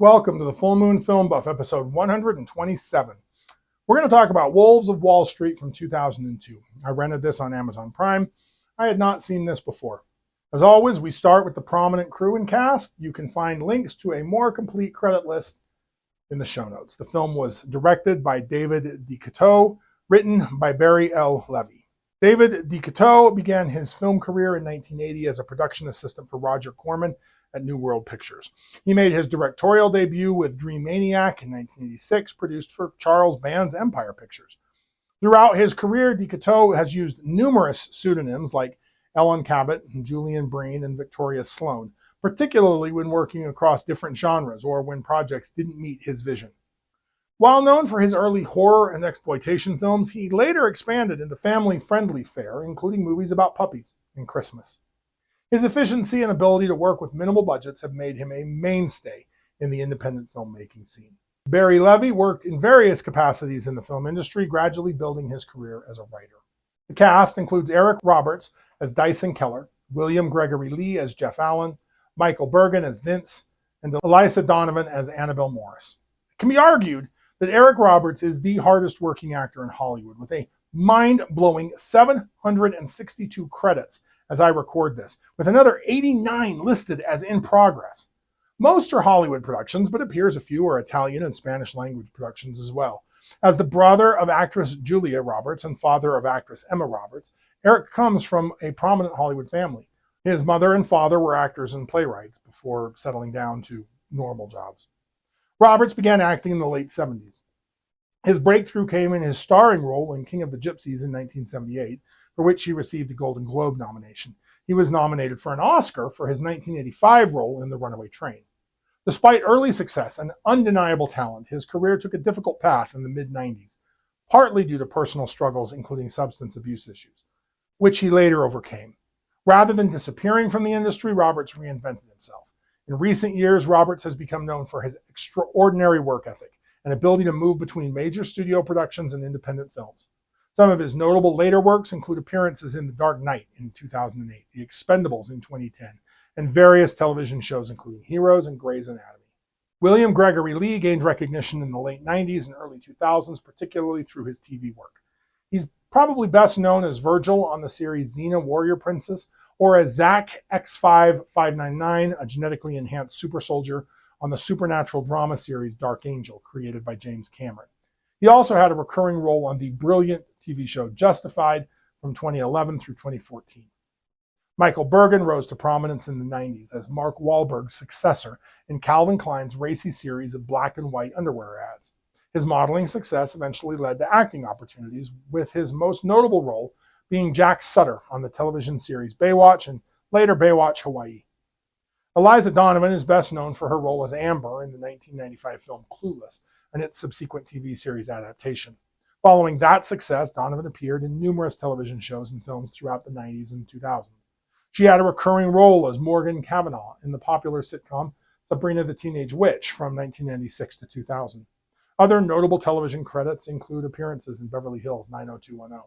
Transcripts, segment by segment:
Welcome to the Full Moon Film Buff, episode 127. We're going to talk about Wolves of Wall Street from 2002. I rented this on Amazon Prime. I had not seen this before. As always, we start with the prominent crew and cast. You can find links to a more complete credit list in the show notes. The film was directed by David DeCoteau, written by Barry L. Levy. David DeCoteau began his film career in 1980 as a production assistant for Roger Corman at New World Pictures. He made his directorial debut with Dream Maniac in 1986, produced for Charles Band's Empire Pictures. Throughout his career, DeCoteau has used numerous pseudonyms like Ellen Cabot, Julian Breen, and Victoria Sloan, particularly when working across different genres or when projects didn't meet his vision. While known for his early horror and exploitation films, he later expanded into family-friendly fare, including movies about puppies and Christmas. His efficiency and ability to work with minimal budgets have made him a mainstay in the independent filmmaking scene. Barry Levy worked in various capacities in the film industry, gradually building his career as a writer. The cast includes Eric Roberts as Dyson Keller, William Gregory Lee as Jeff Allen, Michael Bergen as Vince, and Eliza Donovan as Annabelle Morris. It can be argued that Eric Roberts is the hardest working actor in Hollywood, with a mind-blowing 762 credits as I record this, with another 89 listed as in progress. Most are Hollywood productions, but it appears a few are Italian and Spanish language productions as well. As the brother of actress Julia Roberts and father of actress Emma Roberts, Eric comes from a prominent Hollywood family. His mother and father were actors and playwrights before settling down to normal jobs. Roberts began acting in the late 70s. His breakthrough came in his starring role in King of the Gypsies in 1978, for which he received a Golden Globe nomination. He was nominated for an Oscar for his 1985 role in The Runaway Train. Despite early success and undeniable talent, his career took a difficult path in the mid-90s, partly due to personal struggles, including substance abuse issues, which he later overcame. Rather than disappearing from the industry, Roberts reinvented himself. In recent years, Roberts has become known for his extraordinary work ethic and ability to move between major studio productions and independent films. Some of his notable later works include appearances in The Dark Knight in 2008, The Expendables in 2010, and various television shows including Heroes and Grey's Anatomy. William Gregory Lee gained recognition in the late 90s and early 2000s, particularly through his TV work. He's probably best known as Virgil on the series Xena Warrior Princess, or as Zach X5599, a genetically enhanced super soldier on the supernatural drama series Dark Angel, created by James Cameron. He also had a recurring role on the brilliant TV show Justified from 2011 through 2014. Michael Bergen rose to prominence in the 90s as Mark Wahlberg's successor in Calvin Klein's racy series of black and white underwear ads. His modeling success eventually led to acting opportunities, with his most notable role being Jack Sutter on the television series Baywatch and later Baywatch Hawaii. Eliza Donovan is best known for her role as Amber in the 1995 film Clueless and its subsequent TV series adaptation. Following that success, Donovan appeared in numerous television shows and films throughout the 90s and 2000s. She had a recurring role as Morgan Cavanaugh in the popular sitcom Sabrina the Teenage Witch from 1996 to 2000. Other notable television credits include appearances in Beverly Hills 90210.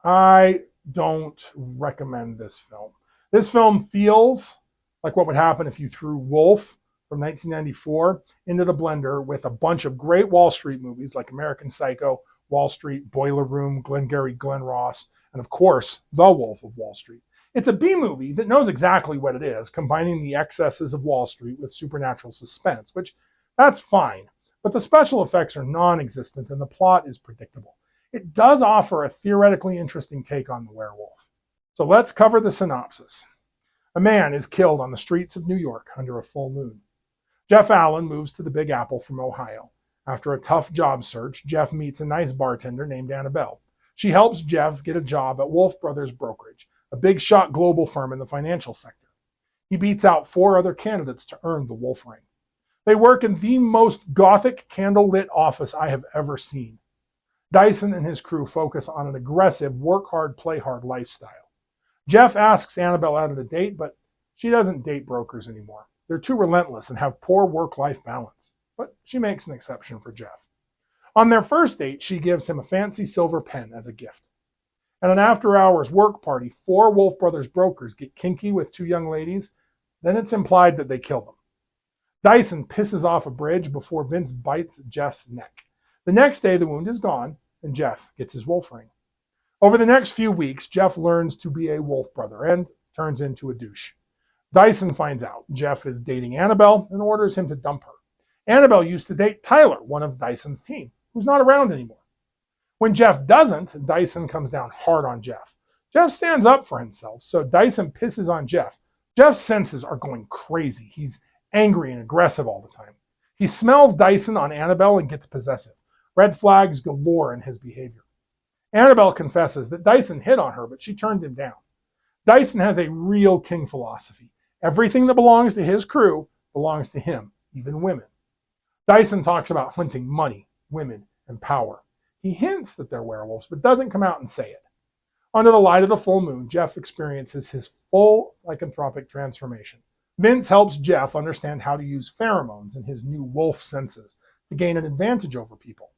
I don't recommend this film. This film feels like what would happen if you threw Wolf from 1994 into the blender with a bunch of great Wall Street movies like American Psycho, Wall Street, Boiler Room, Glengarry Glen Ross, and of course, The Wolf of Wall Street. It's a B movie that knows exactly what it is, combining the excesses of Wall Street with supernatural suspense, which that's fine, but the special effects are non-existent and the plot is predictable. It does offer a theoretically interesting take on the werewolf. So let's cover the synopsis. A man is killed on the streets of New York under a full moon. Jeff Allen moves to the Big Apple from Ohio. After a tough job search, Jeff meets a nice bartender named Annabelle. She helps Jeff get a job at Wolf Brothers Brokerage, a big shot global firm in the financial sector. He beats out 4 other candidates to earn the Wolf ring. They work in the most gothic candlelit office I have ever seen. Dyson and his crew focus on an aggressive work hard, play hard lifestyle. Jeff asks Annabelle out on a date, but she doesn't date brokers anymore. They're too relentless and have poor work-life balance. But she makes an exception for Jeff. On their first date, she gives him a fancy silver pen as a gift. At an after-hours work party, 4 Wolf Brothers brokers get kinky with 2 young ladies. Then it's implied that they kill them. Dyson pisses off a bridge before Vince bites Jeff's neck. The next day, the wound is gone, and Jeff gets his wolf ring. Over the next few weeks, Jeff learns to be a wolf brother and turns into a douche. Dyson finds out Jeff is dating Annabelle and orders him to dump her. Annabelle used to date Tyler, one of Dyson's team, who's not around anymore. When Jeff doesn't, Dyson comes down hard on Jeff. Jeff stands up for himself, so Dyson pisses on Jeff. Jeff's senses are going crazy. He's angry and aggressive all the time. He smells Dyson on Annabelle and gets possessive. Red flags galore in his behavior. Annabelle confesses that Dyson hit on her, but she turned him down. Dyson has a real king philosophy. Everything that belongs to his crew belongs to him, even women. Dyson talks about hunting money, women, and power. He hints that they're werewolves, but doesn't come out and say it. Under the light of the full moon, Jeff experiences his full lycanthropic transformation. Vince helps Jeff understand how to use pheromones in his new wolf senses to gain an advantage over people.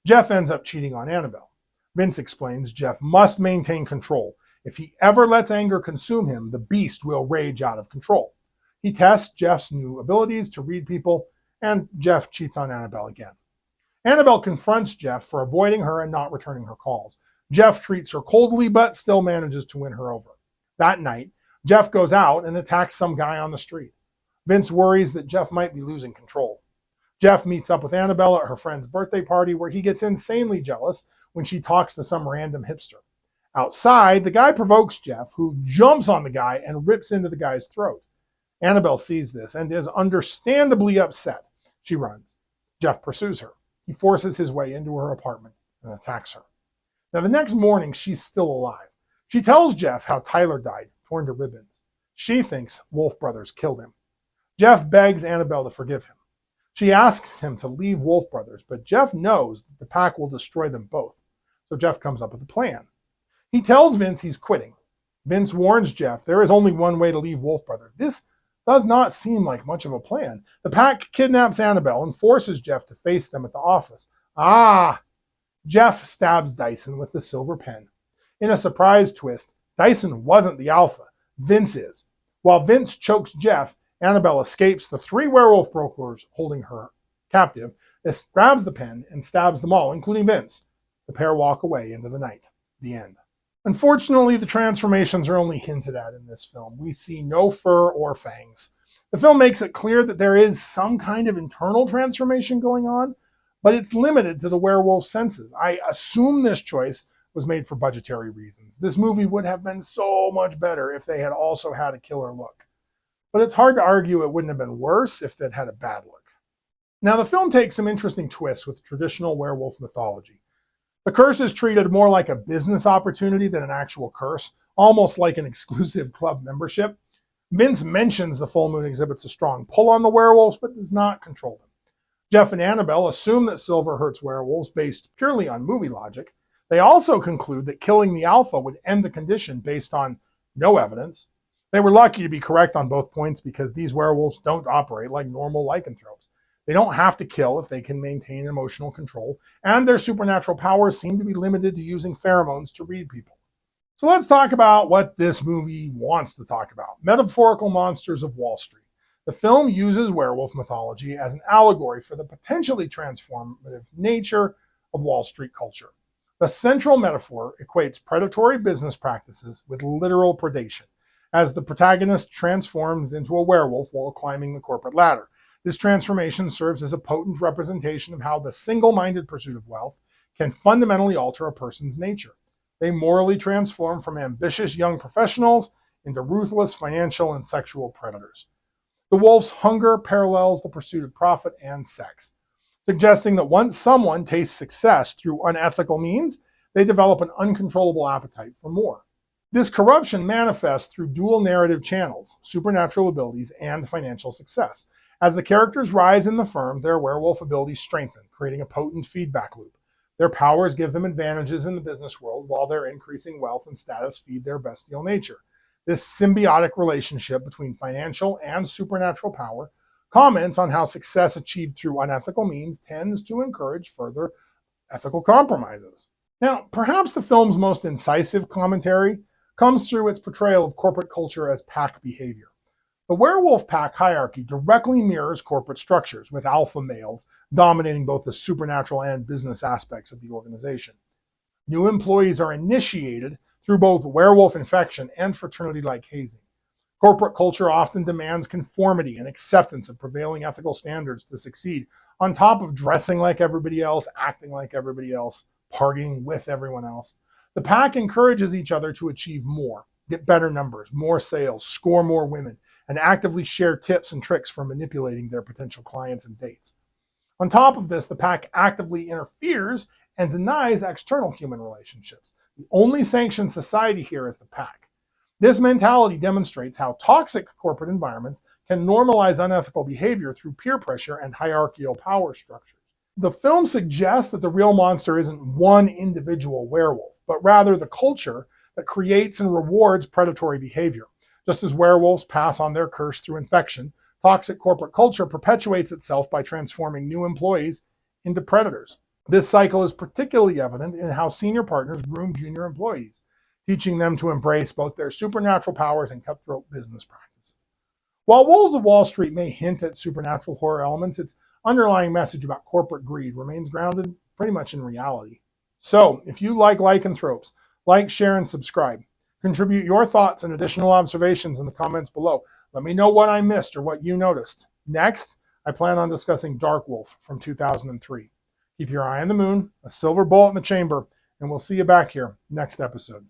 Jeff ends up cheating on Annabelle. Vince explains Jeff must maintain control. If he ever lets anger consume him, the beast will rage out of control. He tests Jeff's new abilities to read people, and Jeff cheats on Annabelle again. Annabelle confronts Jeff for avoiding her and not returning her calls. Jeff treats her coldly, but still manages to win her over. That night, Jeff goes out and attacks some guy on the street. Vince worries that Jeff might be losing control. Jeff meets up with Annabelle at her friend's birthday party, where he gets insanely jealous when she talks to some random hipster. Outside, the guy provokes Jeff, who jumps on the guy and rips into the guy's throat. Annabelle sees this and is understandably upset. She runs. Jeff pursues her. He forces his way into her apartment and attacks her. Now, the next morning, she's still alive. She tells Jeff how Tyler died, torn to ribbons. She thinks Wolf Brothers killed him. Jeff begs Annabelle to forgive him. She asks him to leave Wolf Brothers, but Jeff knows that the pack will destroy them both. So Jeff comes up with a plan. He tells Vince he's quitting. Vince warns Jeff there is only one way to leave Wolf Brothers. This does not seem like much of a plan. The pack kidnaps Annabelle and forces Jeff to face them at the office. Jeff stabs Dyson with the silver pen. In a surprise twist, Dyson wasn't the alpha. Vince is. While Vince chokes Jeff, Annabelle escapes the three werewolf brokers holding her captive, grabs the pen, and stabs them all, including Vince. The pair walk away into the night. The end. Unfortunately, the transformations are only hinted at in this film. We see no fur or fangs. The film makes it clear that there is some kind of internal transformation going on, but it's limited to the werewolf senses. I assume this choice was made for budgetary reasons. This movie would have been so much better if they had also had a killer look. But it's hard to argue it wouldn't have been worse if they'd had a bad look. Now, the film takes some interesting twists with traditional werewolf mythology. The curse is treated more like a business opportunity than an actual curse, almost like an exclusive club membership. Vince mentions the full moon exhibits a strong pull on the werewolves, but does not control them. Jeff and Annabelle assume that silver hurts werewolves based purely on movie logic. They also conclude that killing the alpha would end the condition based on no evidence. They were lucky to be correct on both points because these werewolves don't operate like normal lycanthropes. They don't have to kill if they can maintain emotional control, and their supernatural powers seem to be limited to using pheromones to read people. So let's talk about what this movie wants to talk about. Metaphorical monsters of Wall Street. The film uses werewolf mythology as an allegory for the potentially transformative nature of Wall Street culture. The central metaphor equates predatory business practices with literal predation, as the protagonist transforms into a werewolf while climbing the corporate ladder. This transformation serves as a potent representation of how the single-minded pursuit of wealth can fundamentally alter a person's nature. They morally transform from ambitious young professionals into ruthless financial and sexual predators. The wolf's hunger parallels the pursuit of profit and sex, suggesting that once someone tastes success through unethical means, they develop an uncontrollable appetite for more. This corruption manifests through dual narrative channels, supernatural abilities, and financial success. As the characters rise in the firm, their werewolf abilities strengthen, creating a potent feedback loop. Their powers give them advantages in the business world, while their increasing wealth and status feed their bestial nature. This symbiotic relationship between financial and supernatural power comments on how success achieved through unethical means tends to encourage further ethical compromises. Now, perhaps the film's most incisive commentary comes through its portrayal of corporate culture as pack behavior. The werewolf pack hierarchy directly mirrors corporate structures, with alpha males dominating both the supernatural and business aspects of the organization. New employees are initiated through both werewolf infection and fraternity-like hazing. Corporate culture often demands conformity and acceptance of prevailing ethical standards to succeed, on top of dressing like everybody else, acting like everybody else, partying with everyone else. The pack encourages each other to achieve more, get better numbers, more sales, score more women, and actively share tips and tricks for manipulating their potential clients and dates. On top of this, the pack actively interferes and denies external human relationships. The only sanctioned society here is the pack. This mentality demonstrates how toxic corporate environments can normalize unethical behavior through peer pressure and hierarchical power structures. The film suggests that the real monster isn't one individual werewolf, but rather the culture that creates and rewards predatory behavior. Just as werewolves pass on their curse through infection, toxic corporate culture perpetuates itself by transforming new employees into predators. This cycle is particularly evident in how senior partners groom junior employees, teaching them to embrace both their supernatural powers and cutthroat business practices. While Wolves of Wall Street may hint at supernatural horror elements, its underlying message about corporate greed remains grounded pretty much in reality. So, if you like lycanthropes, like, share, and subscribe. Contribute your thoughts and additional observations in the comments below. Let me know what I missed or what you noticed. Next, I plan on discussing Dark Wolf from 2003. Keep your eye on the moon, a silver bullet in the chamber, and we'll see you back here next episode.